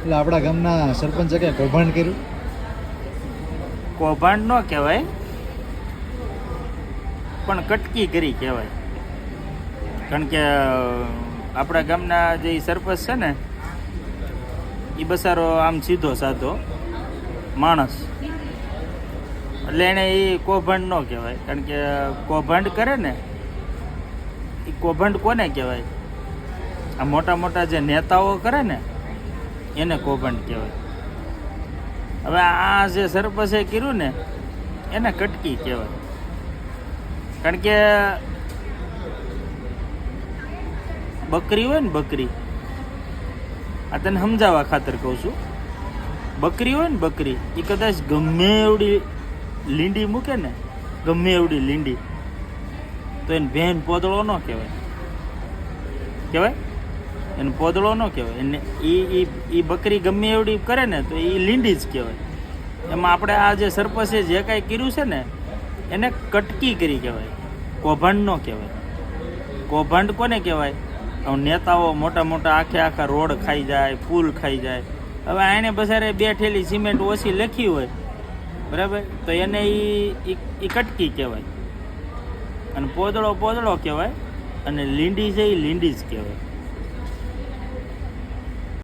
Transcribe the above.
એટલે આપણા ગામના સરપંચે કે કૌભાંડ કર્યું? કૌભાંડ ન કહેવાય, પણ કટકી કરી કહેવાય. કારણ કે આપણા ગામના જે સરપંચ છે ને, એ બસારો આમ સીધો સાધો માણસ, એટલે એને એ કૌભાંડ ન કહેવાય. કારણ કે કૌભાંડ કરે ને, એ કૌભાંડ કોને કહેવાય? આ મોટા મોટા જે નેતાઓ કરે ને, એને કૌભાંડ કહેવાય. હવે આ જે સરપંચે કર્યું ને, એને કટકી કહેવાય. કારણ કે બકરી હોય ને, બકરી, આ તને સમજાવવા ખાતર કહું છું, બકરી હોય ને, બકરી, એ કદાચ ગમે એવડી લીંડી મૂકે ને, ગમે એવડી લીંડી, તો એને ભેન પોદળો ન કહેવાય. કહેવાય? એને પોદળો ન કહેવાય. એને એ બકરી ગમે એવડી કરે ને, તો એ લીંડી જ કહેવાય. એમાં આપણે આ જે સરપંચે જે કાંઈ કર્યું છે ને, એને કટકી કરી કહેવાય, કૌભાંડ ન કહેવાય. કૌભાંડ કોને કહેવાય? નેતાઓ મોટા મોટા આખા રોડ ખાઈ જાય, પુલ ખાઈ જાય. હવે આને બસારે 2 ઠેલી સિમેન્ટ ઓછી લખી હોય, બરાબર, તો એને એ કટકી કહેવાય. અને પોદળો કહેવાય, અને લીંડી છે એ લીંડી જ કહેવાય.